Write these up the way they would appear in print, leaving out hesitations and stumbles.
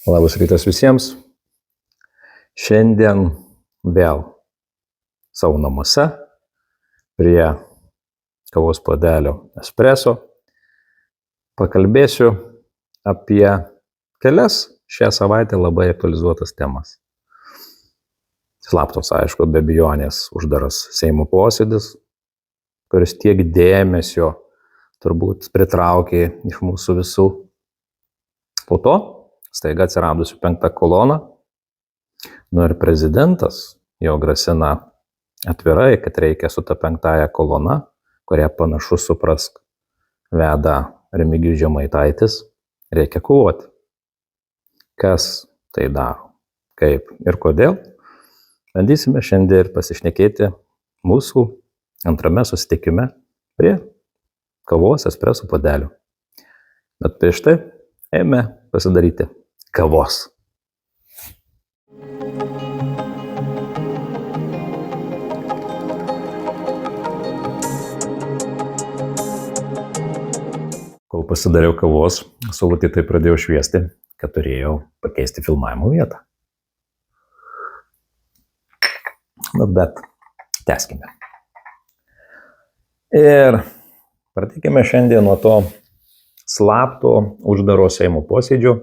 Labas rytas visiems. Šiandien vėl savo namuose prie kavos puodelio espreso pakalbėsiu apie kelias šią savaitę labai aktualizuotas temas. Slaptos, aišku, be abejonės uždaras Seimo posėdis, kuris tiek dėmesio turbūt pritraukė iš mūsų visų. Po to staiga atsiradusi 5. kolona. Ir prezidentas jau grasina atvirai, kad reikia su ta 5. kolona, kurią panašu suprask veda Remigijus Žemaitaitis, reikia kovoti. Kas tai daro, kaip ir kodėl, bandysime šiandien ir pasišnekėti mūsų antrame susitikime prie kavos espreso puodelio. Bet prieš tai ėmė pasidaryti kavos. Kol pasidariau kavos, saulutė tai pradėjau šviesti, kad turėjau pakeisti filmavimo vietą. Bet tęskime. Ir pradėkime šiandien nuo to slapto uždaro Seimo posėdžio,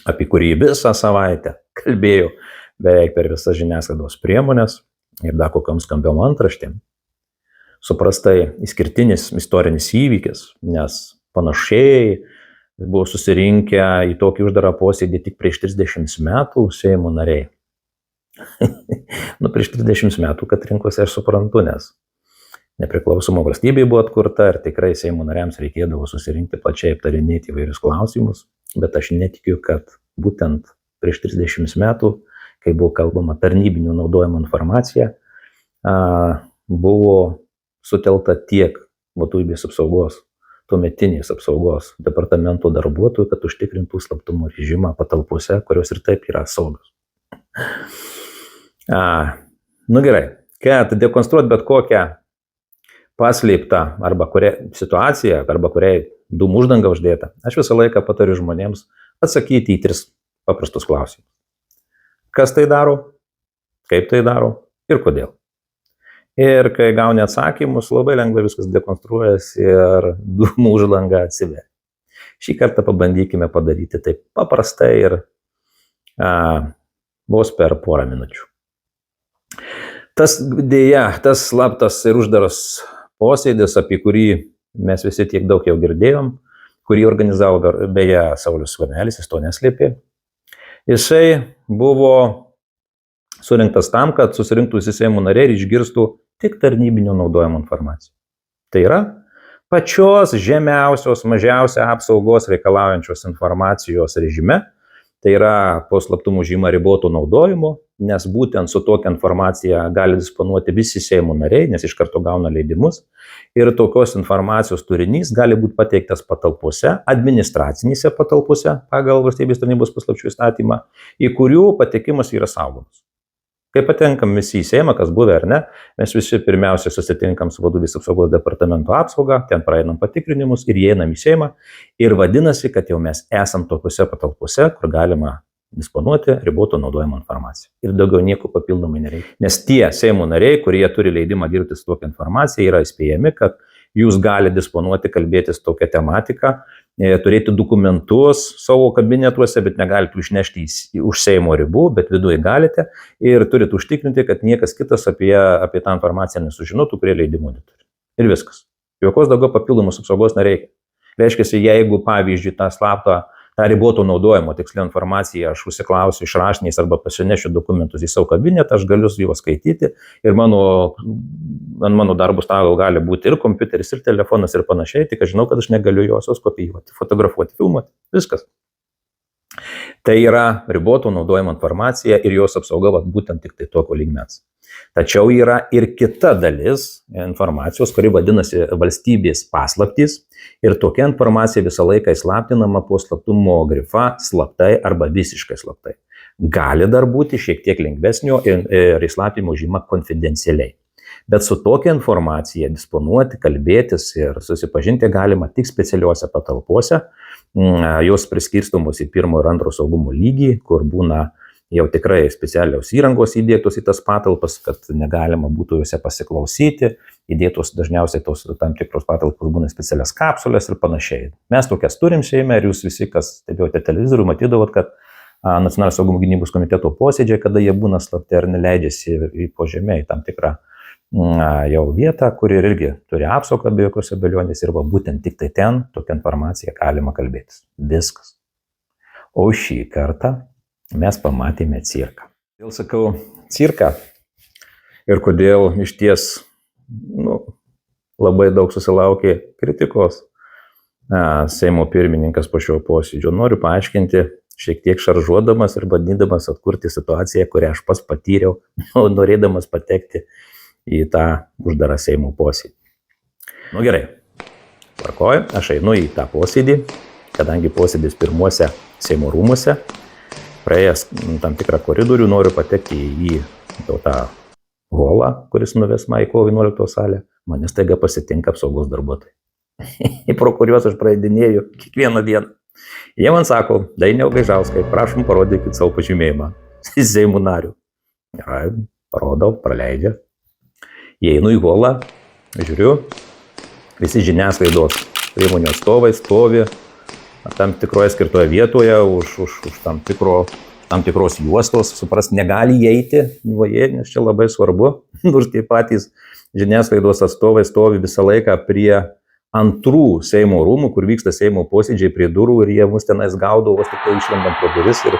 apie kurį visą savaitę kalbėjau beveik per visas žiniasklaidos priemonės ir dar kokiam skambiom antraštėm. Suprastai išskirtinis istorinis įvykis, nes panašiai buvo susirinkę į tokį uždarą posėdį tik prieš 30 metų Seimo nariai. Prieš 30 metų, kad rinkosi aš suprantu, nes nepriklausoma valstybė buvo atkurta ir tikrai Seimo nariams reikėdavo susirinkti plačiai aptarinėti įvairius klausimus, bet aš netikiu, kad būtent prieš 30 metų, kai buvo kalbama tarnybinių naudojimo informacija, buvo sutelta tiek vadovybės apsaugos, tuometinės apsaugos departamento darbuotojų, kad užtikrintų slaptumo režimą patalpose, kurios ir taip yra saugios. Gerai, kad dekonstruoti bet kokią paslėptą arba situaciją, arba kuriai dūmų uždanga uždėta, aš visą laiką patariu žmonėms atsakyti į 3 paprastus klausimus. Kas tai daro, kaip tai daro ir kodėl. Ir kai gauni atsakymus, labai lengvai viskas dekonstruojasi ir dūmų uždanga atsiveria. Šį kartą pabandykime padaryti taip paprastai ir vos per porą minučių. Tas slaptas ir uždaras posėdis, apie kurį mes visi tiek daug jau girdėjom, kurį organizavo beje Saulius Skvernelis, jis to neslėpė. Jisai buvo surinktas tam, kad susirinktų visi Seimo nariai ir išgirstų tik tarnybinio naudojimo informaciją. Tai yra pačios žemiausios, mažiausia apsaugos reikalaujančios informacijos režime. Tai yra po slaptumo žymą riboto naudojimo, nes būtent su tokia informacija gali disponuoti visi Seimo nariai, nes iš karto gauna leidimus. Ir tokios informacijos turinys gali būti pateiktas patalpose, administracinėse patalpose pagal Valstybės tarnybos paslapčių įstatymą, į kurių patekimas yra saugomas. Kai patenkam visi į Seimą, kas buvę ar ne, mes visi pirmiausia susitinkam su vadovybės apsaugos departamento apsauga, ten praeinam patikrinimus ir įeinam į Seimą. Ir vadinasi, kad jau mes esam tokiuose patalpose, kur galima disponuoti riboto naudojimo informaciją. Ir daugiau nieko papildomai nereikia. Nes tie Seimo nariai, kurie turi leidimą dirbti su tokia informacija, yra įspėjami, kad jūs gali disponuoti, kalbėtis tokią tematiką, turėti dokumentus savo kabinetuose, bet negalite išnešti už Seimo ribų, bet viduje galite ir turite užtikrinti, kad niekas kitas apie tą informaciją nesužinotų, kurie leidimų neturi. Ir viskas. Jokios daugiau papildomos apsaugos nereikia. Reiškia, jeigu, pavyzdžiui, tą riboto naudojimo tikslią informaciją aš užsiklausiu iš raštinės arba pasinešiu dokumentus į savo kabinetą, aš galiu juos skaityti ir ant mano darbo stalo gali būti ir kompiuteris, ir telefonas ir panašiai, tik aš žinau, kad aš negaliu juos kopijuoti, fotografuoti, filmuoti, viskas. Tai yra riboto naudojimo informacija ir jos apsauga būtent tik tai tokio lygmens. Tačiau yra ir kita dalis informacijos, kuri vadinasi valstybės paslaptys ir tokia informacija visą laiką įslaptinama po slaptumo grifa slaptai arba visiškai slaptai. Gali dar būti šiek tiek lengvesnio ir įslaptinimo žyma konfidencialiai. Bet su tokia informacija disponuoti, kalbėtis ir susipažinti galima tik specialiuose patalpose, jos priskirstomos į pirmo ir antro saugumo lygį, kur būna jau tikrai specialios įrangos įdėtos į tas patalpas, kad negalima būtų juose pasiklausyti, įdėtos dažniausiai tos tam tikros patalpos būna specialias kapsulės ir panašiai. Mes tokias turim Seime ir jūs visi, kas stebėjote televizorių, matydavot, kad Nacionalinio saugumo gynybos komiteto posėdžiai, kada jie būna slapti ar neleidžiasi į požemį, į tam tikrą jau vietą, kuri irgi turi apsaugą be jokios abejonės ir va būtent tik tai ten tokią informaciją galima kalbėtis. Viskas. O šį kartą mes pamatėme cirką. Dėl sakau cirką ir kodėl iš ties labai daug susilaukė kritikos Seimo pirmininkas po šio posėdžio. Noriu paaiškinti, šiek tiek šaržuodamas ir bandydamas atkurti situaciją, kurią aš pats patyriau, norėdamas patekti į tą uždarą Seimo posėdį. Gerai, tvarkoju, aš einu į tą posėdį, kadangi posėdis pirmuose Seimo rūmuose, praėjęs tam tikrą koridorių, noriu patekti į tą holą, kuris nuves į kovo 11 salę, mane staiga pasitinka apsaugos darbuotojai, pro kuriuos aš praeidinėju kiekvieną dieną. Jie man sako, Dainiau Gaižauskai, prašom parodykit savo pažymėjimą Seimo narių. Parodau, praleidžia. Įeinu į holą, žiūriu, visi žiniasklaidos priemonių atstovai stovi tam tikroje skirtoje vietoje už tam tikros juostos, suprast, negali įeiti, nes čia labai svarbu, nors tie patys žiniasklaidos atstovai stovi visą laiką prie antrų Seimo rūmų, kur vyksta Seimo posėdžiai prie durų ir jie mus tenais gaudo, vos tik tai išlendam pro duris ir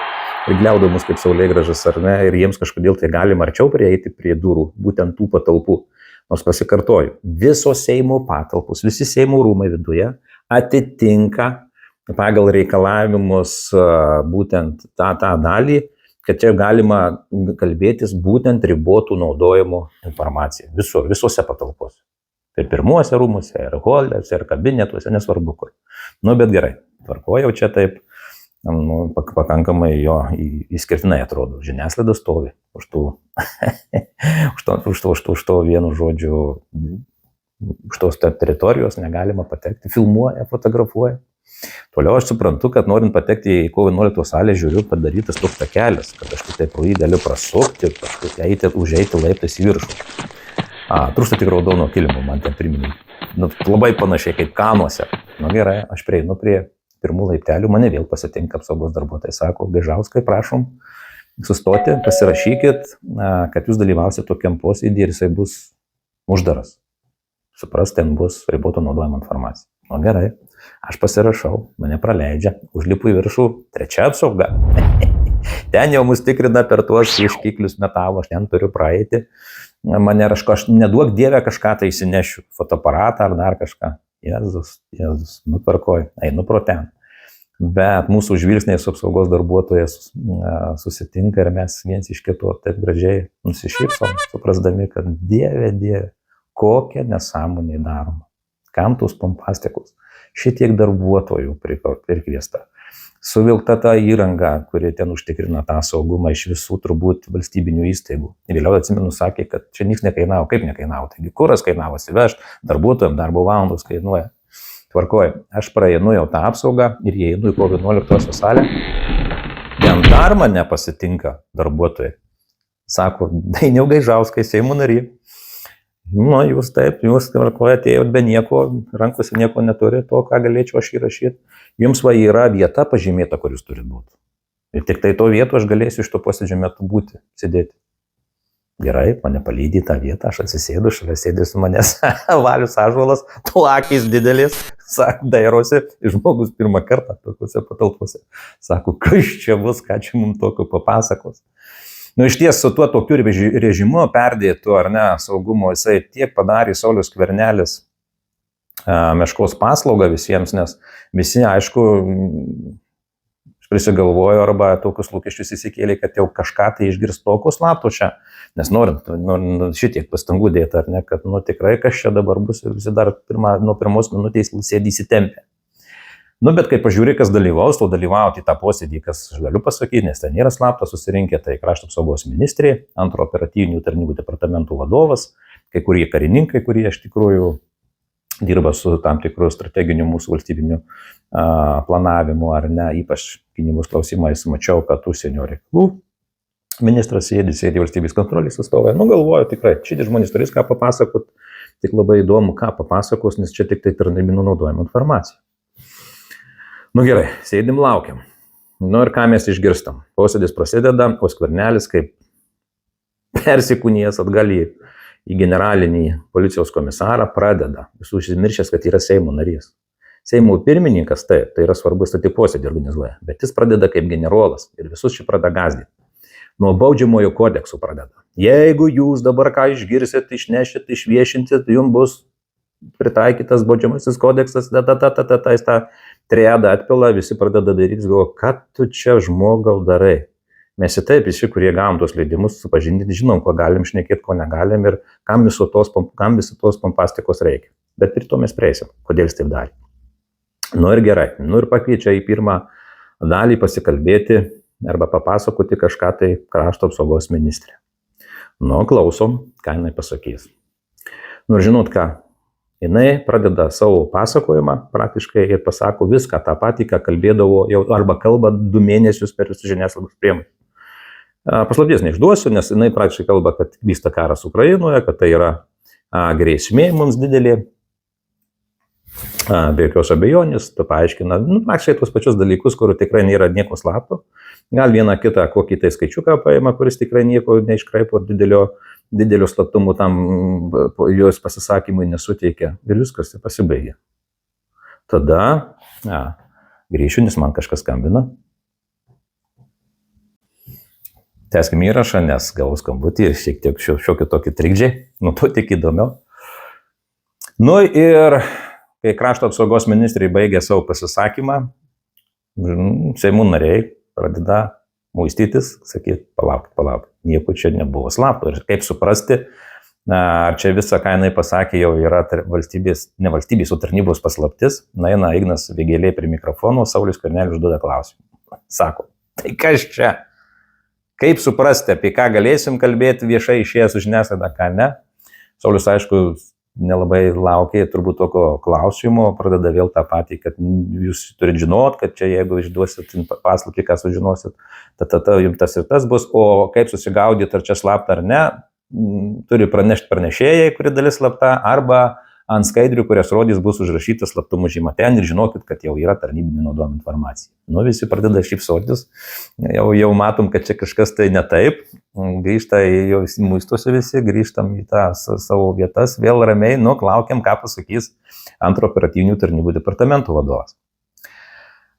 gliaudo mus kaip saulėgrąžas, ar ne, ir jiems kažkodėl tai galima arčiau prieiti prie durų, būtent tų patalpų. Nors pasikartoju, visos Seimo patalpos, visi Seimo rūmai viduje atitinka pagal reikalavimus būtent tą dalį, kad čia galima kalbėtis būtent ribotų naudojimo informaciją visose patalpose. Ir pirmuose rūmuose, ir holėse, ir kabinetuose, nesvarbu kur. Bet gerai, tvarkojau čia taip, pakankamai jo išskirtinai atrodo. Žiniasklaida stovi už to vienu žodžiu, už tos teritorijos negalima patekti, filmuoja, fotografuoja. Toliau aš suprantu, kad norint patekti į kovo 11 salę, žiūriu padarytas toks takelis, kad aš tai pro jį galiu prasukti ir kažkaip užeiti laiptais į viršų. Trūksta tik raudono kilimo, man ten priminė. Labai panašiai kaip Kanuose. Gerai, aš prieinu prie pirmų laiptelių, mane vėl pasitinka apsaugos darbuotojai, sako, Gaižauskai, prašom sustoti, pasirašykit, kad jūs dalyvausite tokiam posėdį ir jisai bus uždaras. Supras, ten bus riboto naudojimo informacija. Gerai, aš pasirašau, mane praleidžia, užlipu į viršų, trečia apsauga. Ten jau mus tikrina per tuos ieškiklius metalo, aš ten turiu praeiti. Mane aš neduok Dievę kažką tai įsinešiu, fotoaparatą ar dar kažką. Jėzus, nutvarkoju, einu pro ten. Bet mūsų žvilgsniai su apsaugos darbuotojas susitinka ir mes viens iš kito taip gražiai nusišypsom, suprasdami, kad Dieve, kokia nesąmonė daroma. Kam tos pompastikus? Šitiek darbuotojų prikviesta. Suvilkta ta įranga, kuri ten užtikrina tą saugumą iš visų turbūt valstybinių įstaigų. Vėliau atsimenu, sakė, kad čia niks nekainavo. Kaip nekainavo? Taigi kuras kainavo atsivežti, darbuotojams darbo valandos kainuoja. Tvarkoju, aš praeinu jau tą apsaugą ir jie einu į kovo 11 salę. Ten dar mane pasitinka darbuotojai. Sako, Dainiau Gaižauskai, Seimo nary. Jūs tvarkoju, atėjot be nieko, rankose nieko neturi, to, ką galėčiau aš įrašyti. Jums yra vieta pažymėta, kur jūs turite būti. Ir tik tai to vieto aš galėsiu iš to posėdžio metu būti, sėdėti. Gerai, mane palydė į tą vietą, aš atsisėdu, šalia sėdė su manęs Valius Ąžuolas, tu akys didelis, dairosi, žmogus pirmą kartą tokiuose patalpose. Sako, kas čia bus, ką čia mums tokio papasakos. Iš ties su tuo tokiu režimu perdėtų ar ne saugumo, jisai tiek padarė Saulius Skvernelis meškos paslaugą visiems, nes visi, aišku, prisigalvojo arba tokius lūkesčius įsikėlė, kad jau kažką tai išgirs tokio slapto čia, nes norint šitiek pastangų dėti, ar ne, kad tikrai kas čia dabar bus ir visi dar nuo pirmos minutės sėdi įsitempę. Bet kai pažiūrė, kas dalyvaus, to dalyvauti tą posėdį, kas aš galiu pasakyti, nes ten nėra slapta, susirinkę, tai krašto apsaugos ministrė, antro operatyvinių tarnybų departamentų vadovas, kai kurie karininkai, kurie iš tikrųjų dirba su tam tikru strateginiu mūsų valstybiniu planavimu ar ne, ypač gynybos klausimais. Mačiau, kad užsienio reikalų ministras sėdi valstybės kontrolės atstovai. Galvoju tikrai, šitie žmonės turės ką papasakot, tik labai įdomu, ką papasakos, nes čia tik tai tarnybinio naudojimo informacija. Gerai, sėdim, laukiam. Ir ką mes išgirstam? Posėdis prasideda, o Skvernelis kaip persikūnijęs atgal į generalinį policijos komisarą pradeda. Visų užsimiršęs, kad yra Seimo narys. Seimo pirmininkas, taip, tai yra svarbus, tai tik posėdį organizuoja, bet jis pradeda kaip generolas ir visus šį pradeda gąsdinti. Nuo baudžiamojo kodekso pradeda. Jeigu jūs dabar ką išgirsit, išnešit, išviešinsit, jums bus pritaikytas baudžiamasis kodeksas, jis tą triadą atpila, visi pradeda daryti, galvo, ką tu čia žmogau darai. Mes ir taip visi, kurie gavom tos leidimus, supažindinti, žinom, ko galim šnekėti, ko negalim ir kam visos tos pompastikos reikia. Bet prie to mes prieisim, kodėl jis taip darė. Ir gerai, ir pakviečia į pirmą dalį pasikalbėti arba papasakoti kažką tai krašto apsaugos ministrė. Klausom, ką jinai pasakys. Žinot ką, jinai pradeda savo pasakojimą praktiškai ir pasako viską tą patį, ką kalbėdavo jau arba kalba 2 mėnesius per visų žiniasklaidos priemones. Paslapties neišduosiu, nes jinai praktiškai kalba, kad vyksta karas Ukrainoje, kad tai yra grėsmė mums didelė. Be jokios abejonės, tu paaiškina, praktiškai tos pačius dalykus, kur tikrai nėra nieko slapto. Gal vieną kitą kokį tai skaičiuką paima, kuris tikrai nieko neiškraipo, didelio slaptumo tam jos pasisakymui nesuteikia. Ir viskas pasibaigia. Tada grįšiu, nes man kažkas skambina. Tęskime įrašą, nes gavau skambutį ir šiek tiek šiokį tokį trikdžiai, to tik įdomiau. Ir kai krašto apsaugos ministrai baigė savo pasisakymą, Seimo nariai pradeda muistytis, sakyti, palauk, nieko čia nebuvo slapto. Ir kaip suprasti, ar čia visą, ką jinai pasakė, jau yra ne valstybės, o tarnybos paslaptis. Eina Ignas Vėgėlė prie mikrofono, Saulius Skvernelis užduoda klausimą. Sako, tai kas čia? Kaip suprasti, apie ką galėsim kalbėti viešai išėjęs už žiniasklaidą, ką ne? Saulius, aišku, nelabai laukia turbūt tokio klausimo, pradeda vėl tą patį, kad jūs turit žinot, kad čia jeigu išduosit paslaptį, ką sužinosit, jums tas ir tas bus, o kaip susigaudyti, ar čia slapta ar ne, turi pranešti pranešėjai, kuri dalis slapta, arba ant skaidrių, kurias rodys, bus užrašyta slaptumo žyma ten ir žinokit, kad jau yra tarnybinio naudojimo informacija. Visi pradeda šypsotis, jau matom, kad čia kažkas tai ne taip, grįžta, jau muistosi visi, grįžtam į tą savo vietas, vėl ramiai, laukiam, ką pasakys antro operatyvinių tarnybų departamento vadovas.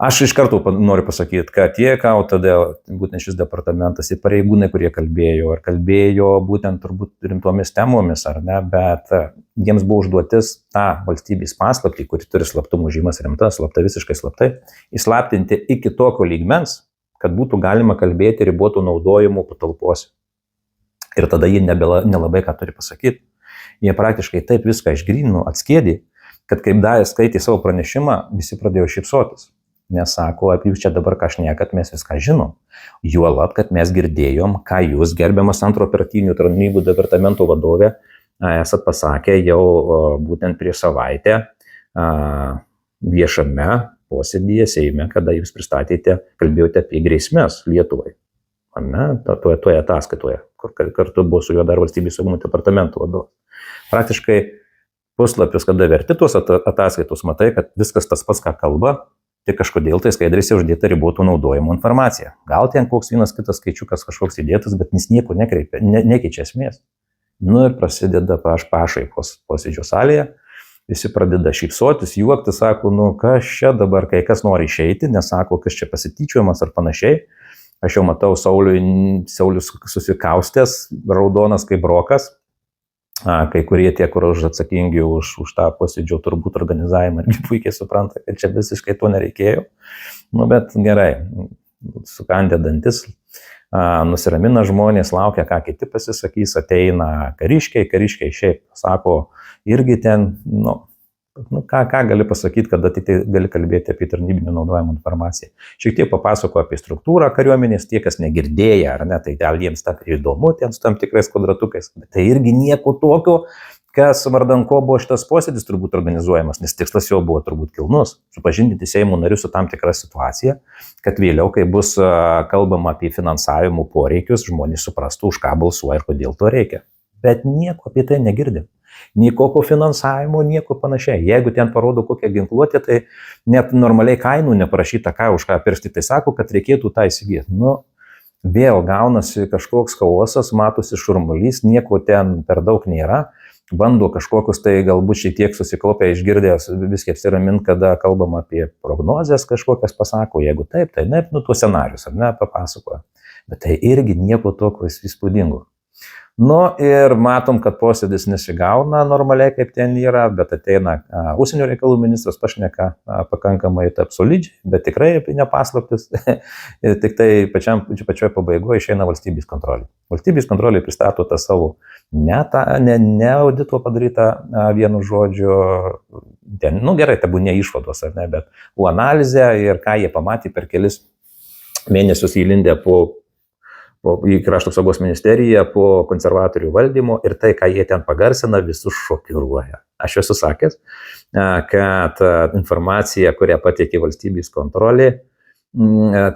Aš iš karto noriu pasakyti, kad tiek tada būtent šis departamentas ir pareigūnai, kurie kalbėjo būtent turbūt rimtomis temomis, ar ne, bet jiems buvo užduotis tą valstybės paslaptį, kuri turi slaptumo žymas rimta, slapta, visiškai slaptai, įslaptinti iki tokio lygmens, kad būtų galima kalbėti ribotų naudojimų patalpose. Ir tada jie nelabai ką turi pasakyti. Jie praktiškai taip viską išgrynino, atskėdė, kad kaip skaitė savo pranešimą, visi pradėjo šypsotis. Nes sako, apie jūs čia dabar ką šnekat, mes viską žinom. Juolab, kad mes girdėjom, ką jūs, gerbiamas antro operatyvinių tarnybų departamento vadovė, esat pasakę jau būtent prieš savaitę viešame posėdyje Seime, kada jūs pristatėte, kalbėjote apie grėsmes Lietuvai. Toje ataskaitoje, kur kartu buvo su juo dar valstybės saugumo departamento vadovas. Praktiškai puslapius, kada verti tuos ataskaitos, matai, kad viskas tas pats, ką kalba, tik kažkodėl tai skaidrėse uždėta ribotų naudojimo informacija. Gal ten koks vienas kitas skaičiukas kažkoks įdėtas, bet jis nieko nekeičia esmės. Ir prasideda pašaipos posėdžio salėje, visi pradeda šypsotis, juoktis, sako, kas čia dabar, kai kas nori išeiti, nesako, kas čia pasityčiojimas ar panašiai. Aš jau matau Saulius susikaustęs, raudonas kaip brokas. Kai kurie tie, kur atsakingi už tą posėdžio turbūt organizavimą, irgi puikiai supranta, kad čia visiškai to nereikėjo. Bet gerai, sukandė dantis, nusiramina žmonės, laukia, ką kiti pasisakys, ateina kariškiai šiaip sako, irgi ten, ką gali pasakyti, kada tik gali kalbėti apie tarnybinio naudojimo informaciją. Šiek tiek papasako apie struktūrą kariuomenės, tie, kas negirdėję, ar ne, tai gal jiems įdomu ten su tam tikrais kvadratukais, bet tai irgi nieko tokio, kas vardan ko buvo šitas posėdis turbūt organizuojamas, nes tikslas jo buvo turbūt kilnus - supažindinti Seimo narius su tam tikra situacija, kad vėliau, kai bus kalbama apie finansavimo poreikius, žmonės suprastų, už ką balsuoja ir kodėl to reikia. Bet nieko apie tai negirdim. Nei kokio finansavimo, nieko panašiai. Jeigu ten parodo kokią ginkluotę, tai net normaliai kainų neparašyta, ką už ką piršti, tai sako, kad reikėtų tą įsigyti. Nu, vėl gaunasi kažkoks chaosas, matosi šurmulys, nieko ten per daug nėra. Bando kažkokius tai galbūt šiek tiek susikaupę išgirdęs viskai apsiramint, kada kalbam apie prognozes kažkokias pasako, jeigu taip, tai ne, nu, tuos scenarius, ar ne, papasakoja. Bet tai irgi nieko tokio įspūdingo. Nu ir matom, kad posėdis nesigauna normaliai, kaip ten yra, bet ateina užsienio reikalų ministras, pašneka pakankamai taip solidžiai, bet tikrai nepaslaptis. Ir tik tai pačioje pabaigoje išeina valstybės kontrolė. Valstybės kontrolė pristato tą savo ne audito padarytą vienu žodžiu, ten, nu gerai, tai buvo ne išvados, ar ne, bet buvo analizė ir ką jie pamatė per kelis mėnesius įlindę į Krašto apsaugos ministeriją po konservatorių valdymo ir tai, ką jie ten pagarsina, visus šokiruoja. Aš esu sakęs, kad informacija, kurią pateikė valstybės kontrolė,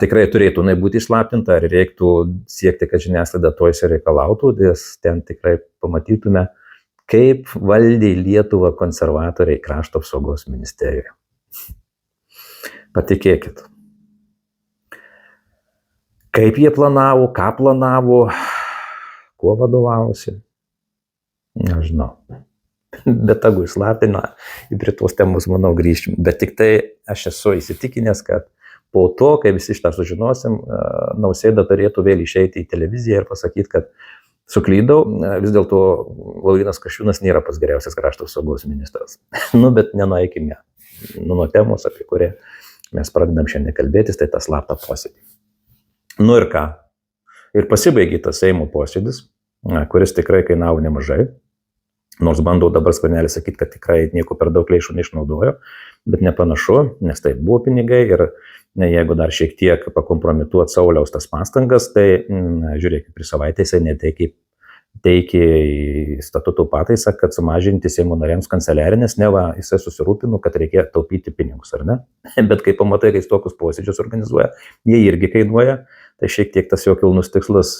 tikrai turėtų būti išslaptinta ir reiktų siekti, kad žiniasklaida to išsireikalautų, nes ten tikrai pamatytume, kaip valdė Lietuvą konservatoriai Krašto apsaugos ministerijoje. Patikėkit. Kaip jie planavo, ką planavo, kuo vadovavosi, nežinau. Bet tegu išslapina, į prie tos temos, manau, grįžtim. Bet tik tai aš esu įsitikinęs, kad po to, kai visi šitą sužinosim, Nausėda turėtų vėl išeiti į televiziją ir pasakyti, kad suklydau, vis dėlto Laurynas Kasčiūnas nėra pats geriausias Krašto apsaugos ministras. Nu, bet nenueikime nuo temos, apie kurią mes pradedam šiandien kalbėtis, tai tas slaptą posėdį. Nu ir ką? Ir pasibaigė tas Seimo posėdis, kuris tikrai kainavo nemažai, nors bandau dabar Skvernelis sakyti, kad tikrai nieko per daug lėšų neišnaudojo, bet nepanašu, nes tai buvo pinigai ir jeigu dar šiek tiek pakompromituot Sauliaus tas pastangas, tai žiūrėkit, prie savaitės jisai teikė statutų pataisą, kad sumažinti Seimo nariams kanceliarinės, neva jisai susirūpino, kad reikia taupyti pinigus, ar ne? Bet kai pamatai, kai tokius posėdžius organizuoja, jie irgi kainuoja, tai šiek tiek tas jo kilnus tikslas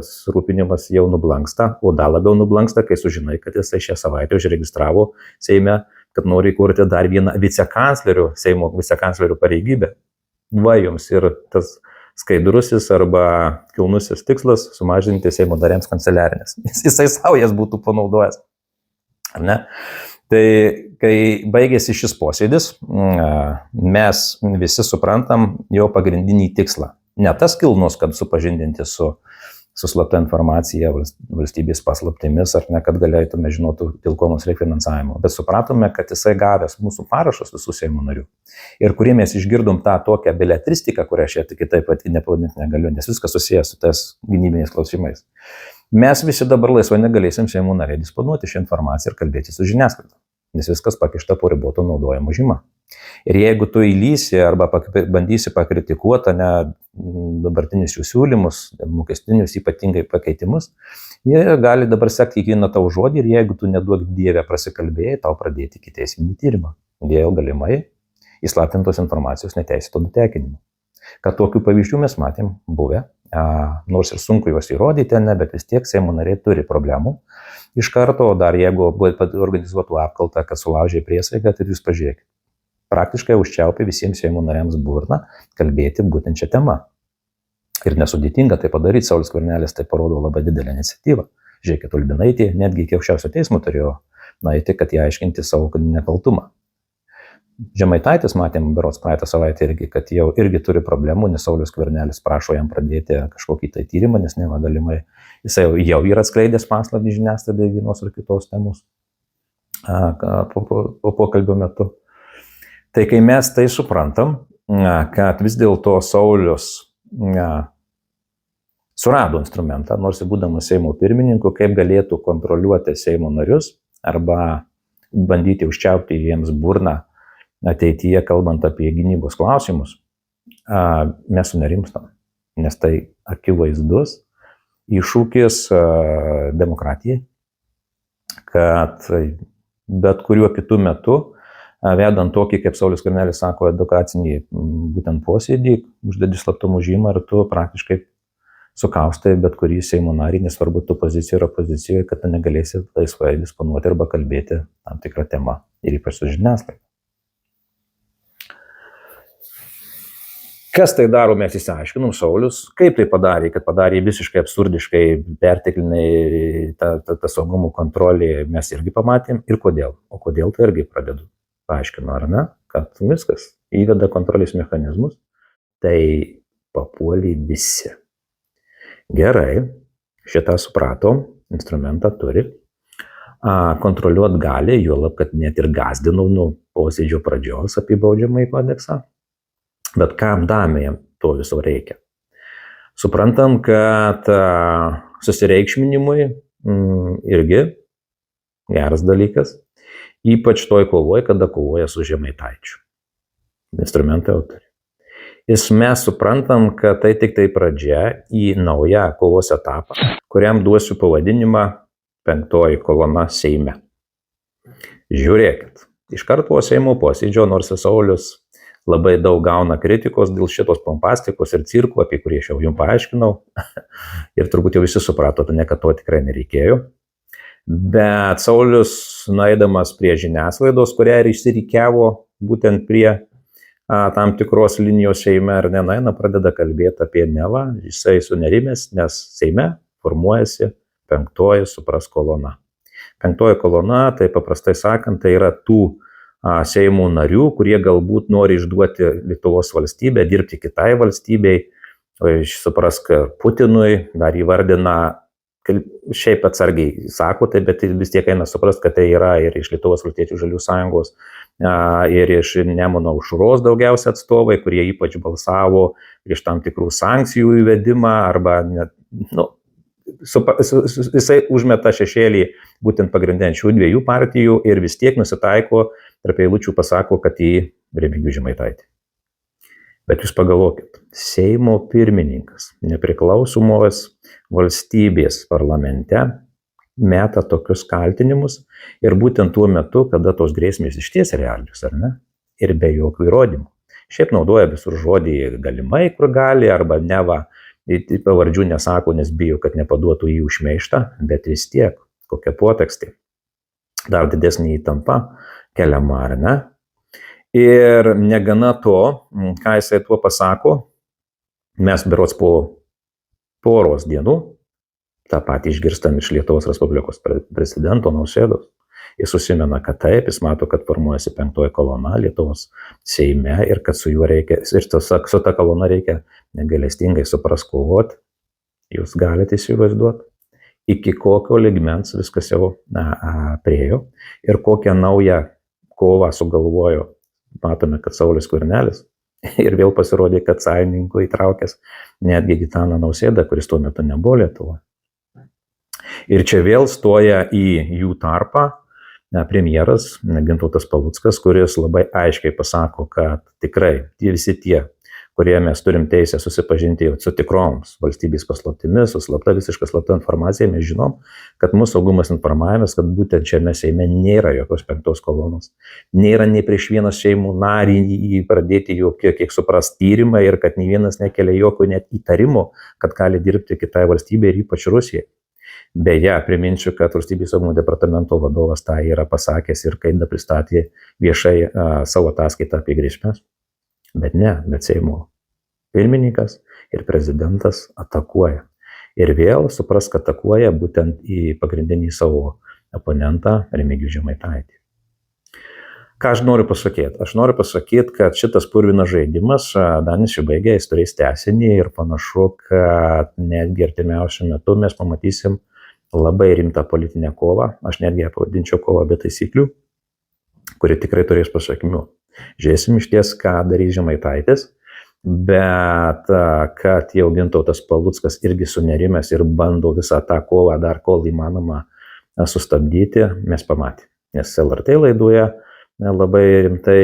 surūpinimas jau nublanksta, o dar labiau nublanksta, kai sužinai, kad jisai šią savaitę užregistravo Seime, kad nori įkurti dar vieną Seimo vicekanclerių pareigybę. Va jums ir tas skaidrusis arba kilnusis tikslas sumažinti Seimo nariams kanceliarinės. Jisai savo jas būtų panaudojęs. Ar ne? Tai kai baigėsi šis posėdis, mes visi suprantam jo pagrindinį tikslą. Ne tas kilnus, kad supažindinti su slapta informacija, valstybės paslaptimis, ar ne, kad galėtume žinoti, dėl ko mums reikia finansavimo. Bet supratome, kad jisai gavęs mūsų parašus visų Seimo narių. Ir kurie mes išgirdom tą tokią beletristiką, kurią aš kitaip pat nepavadinti negaliu, nes viskas susijęs su tais gynybiniais klausimais. Mes visi dabar laisvai negalėsim Seimo nariai disponuoti šią informaciją ir kalbėti su žiniasklaida, nes viskas pakišta po riboto naudojimo žymą. Ir jeigu tu įlysi arba bandysi pakritikuoti dabartinius jų siūlymus, mokestinius ypatingai pakeitimus, jie gali dabar sekti kiekvieną tavo žodį ir jeigu tu neduok Dieve prasikalbėjai, tau pradėti ikiteisminį tyrimą dėl galimai įslaptintos informacijos neteisėto nutekinimo. Kad tokių pavyzdžių mes matėm buvę, nors ir sunku juos įrodyti, bet vis tiek Seimo nariai turi problemų. Iš karto, dar jeigu organizuotų apkaltą, kad sulaužė priesaiką, tai jūs pažiūrėkite. Praktiškai užčiaupė visiems Seimo nariams burną kalbėti būtent šią temą. Ir nesudėtinga tai padaryti, Saulius Skvernelis tai parodo labai didelę iniciatyvą. Žiūrėkit, Ulbinaitė netgi iki aukščiausio teismo turėjo nueiti, kad jie aiškinti savo nekaltumą. Žemaitaitis, matėm berods praeitą savaitę irgi, kad jau irgi turi problemų, nes Saulius Skvernelis prašo jam pradėti kažkokį tai tyrimą, nes neva galimai jisai jau yra atskleidęs paslaptį žiniasklaidai vienos ar kitos temos po pokalbio metu. Tai kai mes tai suprantam, kad vis dėlto Saulius surado instrumentą, nors ir būdamas Seimo pirmininku, kaip galėtų kontroliuoti Seimo narius arba bandyti užčiaupti jiems burną ateityje, kalbant apie gynybos klausimus, mes sunerimstam, nes tai akivaizdus iššūkis demokratijai, kad bet kuriuo kitu metu, vedant tokį, kaip Saulius Skvernelis sako, edukacinį būtent posėdį, uždedi slaptumo žymą ir tu praktiškai sukaustai bet kurį Seimo narį, nesvarbu tu pozicijoje ar opozicijoje, kad tu negalėsi laisvai disponuoti arba kalbėti tam tikrą temą ir ypač su žiniasklaida. Kas tai daro, mes įsiaiškinom, Saulius, kaip tai padarė, kad padarė visiškai absurdiškai, pertekliniai tą saugumo kontrolį, mes irgi pamatėm ir kodėl. O kodėl tai irgi pradedu. Paaiškinu, ar ne, kad viskas įveda kontrolės mechanizmus, tai papuolė visi. Gerai, šitą supratom, instrumentą turi, kontroliuot gali, juolab, kad net ir gazdinau nuo posėdžio pradžios apie baudžiamąjį kodeksą. Bet kam damėm to viso reikia? Suprantam, kad susireikšminimui irgi geras dalykas, ypač toj kovoje, kada kovoja su Žemaitaičiu. Instrumentai jau turi. Mes suprantam, kad tai tik tai pradžia į naują kovos etapą, kuriam duosiu pavadinimą 5 kolona Seime. Žiūrėkit, iš karto po Seimo posėdžio, nors Saulius labai daug gauna kritikos dėl šitos pompastikos ir cirkų, apie kurį aš jau jums paaiškinau, ir turbūt jau visi supratote, kad to tikrai nereikėjo. Bet Saulius, nueidamas prie žiniasklaidos, kurią ir išsirikiavo būtent prie tam tikros linijos Seime, ar nenaina, pradeda kalbėti apie neva, jisai sunerimęs, nes Seime formuojasi 5 supras kolona. 5 kolona, tai paprastai sakant, tai yra tų Seimo narių, kurie galbūt nori išduoti Lietuvos valstybę, dirbti kitai valstybei, suprask Putinui, dar įvardina, šiaip atsargiai sako tai, bet vis tiek eina suprast, kad tai yra ir iš Lietuvos valstiečių žaliųjų sąjungos, ir iš Nemuno aušros daugiausia atstovai, kurie ypač balsavo prieš tam tikrų sankcijų įvedimą, arba net, jisai užmeta šešėlį būtent pagrindinę šių 2 partijų ir vis tiek nusitaiko, tarp eilučių pasako, kad į Remigijų Žemaitaitį. Bet jūs pagalvokit, Seimo pirmininkas, nepriklausomos valstybės parlamente meta tokius kaltinimus ir būtent tuo metu, kada tos grėsmės išties realius, ar ne? Ir be jokių įrodymų. Šiaip naudoja visur žodį galimai, kur gali, arba neva, pavardžių nesako, nes bijo, kad nepaduotų jį už šmeižtą, bet vis tiek, kokia potekstė. Dar didesnė įtampa keliama, ar ne? Ir negana to, ką jisai tuo pasako, mes berods po poros dienų, tą patį išgirstam iš Lietuvos Respublikos prezidento Nausėdos, jis susimena, kad taip, jis mato, kad formuojasi 5 kolona Lietuvos Seime ir kad su juo reikia, ir su ta kolona reikia negailestingai supraskovoti, jūs galite įsivaizduoti, iki kokio lygmens viskas jau priėjo ir kokią naują kovą sugalvojo. Matome, kad Saulius Skvernelis ir vėl pasirodė, kad sąjungininkų įtraukęs netgi Gitaną Nausėdą, kuris tuo metu nebuvo Lietuvoje. Ir čia vėl stoja į jų tarpą premjeras Gintautas Paluckas, kuris labai aiškiai pasako, kad tikrai visi tie, kurie mes turim teisę susipažinti su tikroms valstybės paslaptimis, su visiškai slapta informacija, mes žinom, kad mūsų saugumas informavimas, kad būtent šiame Seime nėra jokios 5 kolonos. Nėra nei prieš vieną Seimo narį pradėti jokie, kiek supras, tyrimą ir kad nei vienas nekelia jokio net įtarimo, kad gali dirbti kitai valstybei ir ypač Rusijai. Beje, priminsiu, kad Valstybės saugumo departamento vadovas tą yra pasakęs ir kai pristatė viešai savo ataskaitą apie grėsmes. Bet Seimo pirmininkas ir prezidentas atakuoja. Ir vėl supras, kad atakuoja būtent į pagrindinį savo oponentą Remigijų Žemaitaitį. Ką aš noriu pasakyti? Aš noriu pasakyti, kad šitas purvinas žaidimas dar nesibaigė, jis turės tęsinį ir panašu, kad netgi artimiausiu metu mes pamatysim labai rimtą politinę kovą. Aš netgi ją pavadinčiau kovą be taisyklių, kuri tikrai turės pasakmių. Žiūrėsim iš ties, ką darys Žemaitaitis, bet kad jau Gintautas Paluckas irgi sunerimęs ir bando visą tą kovą dar kol įmanoma sustabdyti, mes pamatėme. Nes LRT laidoje labai rimtai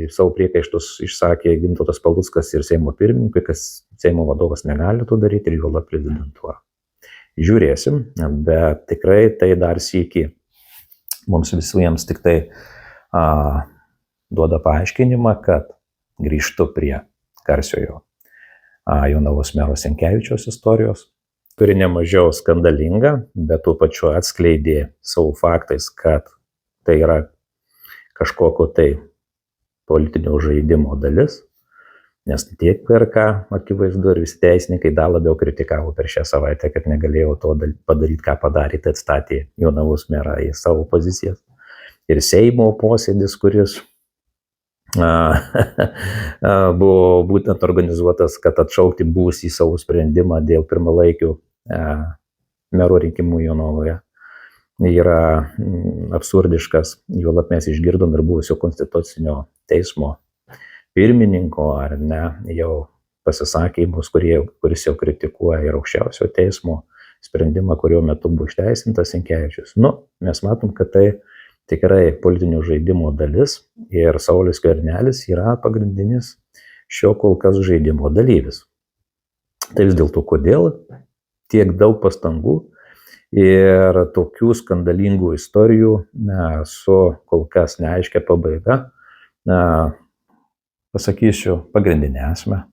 savo priekaištus išsakė Gintautas Paluckas ir Seimo pirmininkui, kad Seimo vadovas negali to daryti ir juolab prezidentūra. Žiūrėsim, bet tikrai tai dar sykį mums visiems tik tai duoda paaiškinimą, kad grįžtu prie garsiojo Jonavos mero Sinkevičiaus istorijos, kuri nemažiau skandalinga, bet tuo pačiu atskleidė savo faktais, kad tai yra kažkokio tai politinio žaidimo dalis, nes tiek PRK akivaizdu ir visi teisininkai dar labiau kritikavo per šią savaitę, kad negalėjo to padaryti, ką padarė, tai atstatė Jonavos merą į savo pozicijas. Ir Seimo posėdis, kuris buvo būtent organizuotas, kad atšaukti buvusį savo sprendimą dėl pirmalaikių mero rinkimų Jonavoje, yra absurdiškas. Juolab mes išgirdom ir buvusio konstitucinio teismo pirmininko, ar ne, jau pasisakymus, kuris jau kritikuoja ir aukščiausio teismo sprendimą, kurio metu buvo išteisintas Sinkevičius. Mes matom, kad tai tikrai politinio žaidimo dalis ir Saulius Skvernelis yra pagrindinis šio kol kas žaidimo dalyvis. Tai vis dėlto kodėl tiek daug pastangų ir tokių skandalingų istorijų su kol kas neaiškia pabaiga, pasakysiu pagrindinę esmę,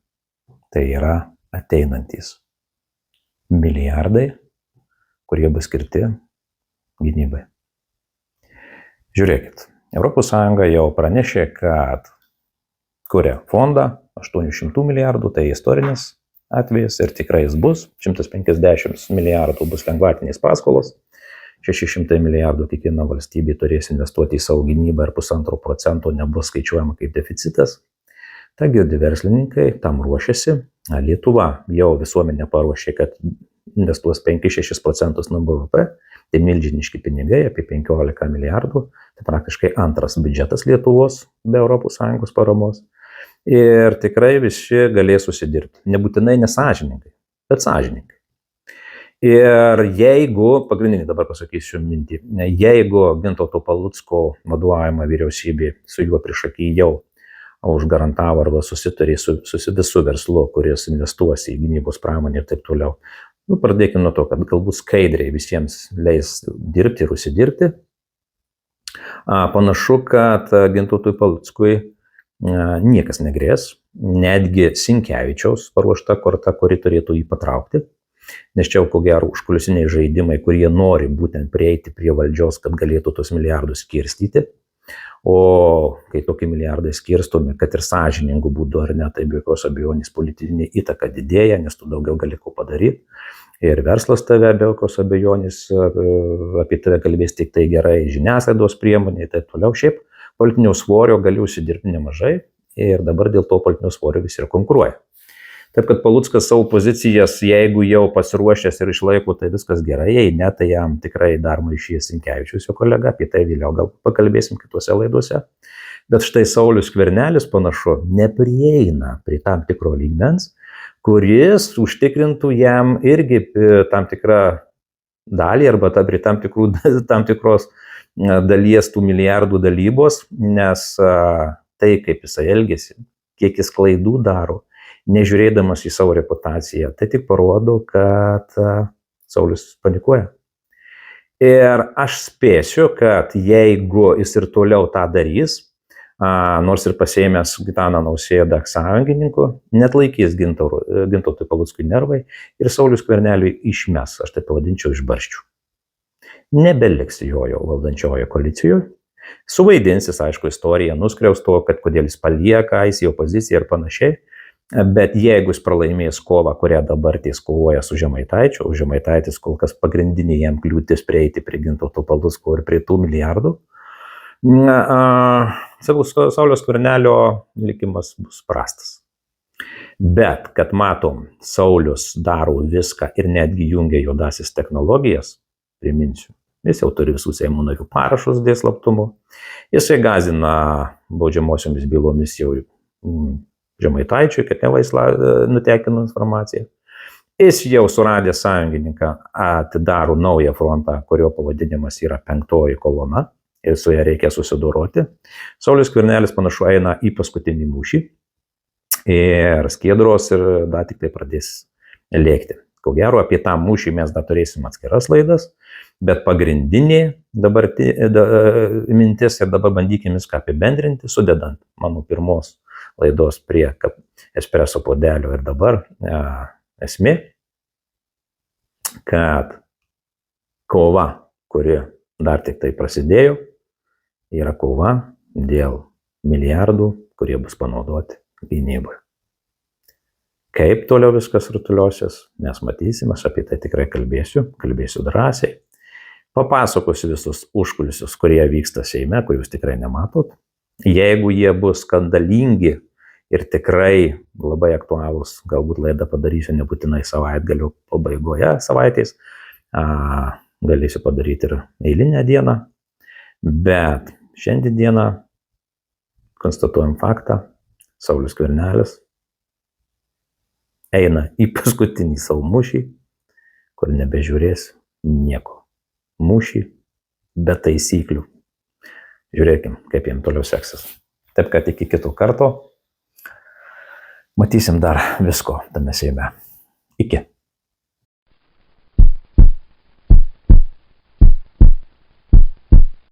tai yra ateinantys milijardai, kurie bus skirti gynybai. Žiūrėkit, ES jau pranešė, kad kuria fondą 800 milijardų, tai istorinis atvejis ir tikrai jis bus, 150 milijardų bus lengvatinės paskolos, 600 milijardų kiekviena valstybė turės investuoti į savo gynybą ir 1,5% nebus skaičiuojama kaip deficitas. Ta girdi verslininkai, tam ruošiasi. Lietuva jau visuomenė paruošė, kad investuos 5-6% nuo BVP, tai milžiniški pinigai, apie 15 milijardų, tai praktiškai antras biudžetas Lietuvos be ES paramos. Ir tikrai visi galės susidirbti. Nebūtinai nesąžininkai, bet sąžininkai. Ir jeigu, pagrindinį dabar pasakysiu mintį, jeigu Gintauto Palucko vadovaujama vyriausybė su juo priešaky jau užgarantavo arba susitarė su verslu, kuris investuos į gynybos pramonę ir taip toliau. Pradėkime nuo to, kad galbūt skaidriai visiems leis dirbti ir užsidirbti. Panašu, kad Gintautui Paluckui niekas negrės, netgi Sinkevičiaus paruošta korta, kuri turėtų jį patraukti, nes čia jau ko gero užkulisiniai žaidimai, kurie nori būtent prieiti prie valdžios, kad galėtų tos milijardus skirstyti. O kai tokie milijardai skirstomi, kad ir sąžiningų būdų ar ne, tai be jokios abejonės politinė įtaka didėja, nes tu daugiau gali ko padaryti. Ir verslas tave be jokios abejonės apie tave kalbės tik tai gerai, žiniasklaidos priemonė ir taip toliau. Šiaip politinio svorio gali užsidirbti nemažai ir dabar dėl to politinio svorio visi ir konkuruoja. Taip kad Paluckas savo pozicijas, jeigu jau pasiruošęs ir išlaiko, tai viskas gerai, jei ne, tai jam tikrai dar maišys Sinkevičius, jo kolega, apie tai vėliau gal pakalbėsim kitose laidose. Bet štai Saulius Skvernelis panašu neprieina prie tam tikro lygmens, kuris užtikrintų jam irgi tam tikrą dalį arba prie tam tikros dalies tų milijardų dalybos, nes tai, kaip jisai elgėsi, kiek jis klaidų daro, nežiūrėdamas į savo reputaciją, tai tik parodo, kad Saulius panikuoja. Ir aš spėsiu, kad jeigu jis ir toliau tą darys, nors ir pasėmęs Gitaną Nausėdą sąjungininkų, net laikys Gintautui Paluckui nervai ir Saulius Skverneliui išmes, aš tai pavadinčiau, iš barščių. Nebeliks jojo valdančiojo koalicijoje, suvaidins jis, aišku, istoriją nuskriausto, kad kodėl jis palieka, jis į opoziciją ir panašiai. Bet jeigu jis pralaimės kovą, kurią dabar ties kovoja su Žemaitaičiu, o Žemaitaitis kol kas pagrindinė jam kliūtis prieiti prie Gintauto Palucko ir prie tų milijardų, Sauliaus Skvernelio likimas bus prastas. Bet, kad matom, Saulius daro viską ir netgi jungia juodasis technologijas, priminsiu, jis jau turi visų Seimo narių parašus dėl slaptumo, jisai gąsdina baudžiamosiomis bylomis jau Žemaitaičiui, kad neva jis nutekino informaciją. Jis jau suradęs sąjungininką atidaro naują frontą, kurio pavadinimas yra 5 kolona ir su ją reikia susidoroti. Saulius Skvernelis panašu eina į paskutinį mūšį ir skiedros ir dar tik tai pradės lėkti. Ko gero, apie tą mūšį mes dar turėsim atskiras laidas, Bet pagrindinė mintis ir dabar bandykime viską apibendrinti, sudedant mano pirmos laidos prie espreso puodelio ir dabar esmė, kad kova, kuri dar tik tai prasidėjo, yra kova dėl milijardų, kurie bus panaudoti gynyboje. Kaip toliau viskas rutuliosios, mes matysime, aš apie tai tikrai kalbėsiu drąsiai. Papasakosiu visus užkulisius, kurie vyksta Seime, kur jūs tikrai nematot. Jeigu jie bus skandalingi ir tikrai labai aktualūs, galbūt laidą padarysiu nebūtinai savaitgalio pabaigoje savaitės, galėsiu padaryti ir eilinę dieną, bet šiandien dieną konstatuojam faktą, Saulius Skvernelis eina į paskutinį savo mūšį, kur nebežiūrės nieko. Mūšį be taisyklių. Žiūrėkim, kaip jam toliau seksis. Taip, kad iki kito karto matysim dar visko tame Seime. Iki.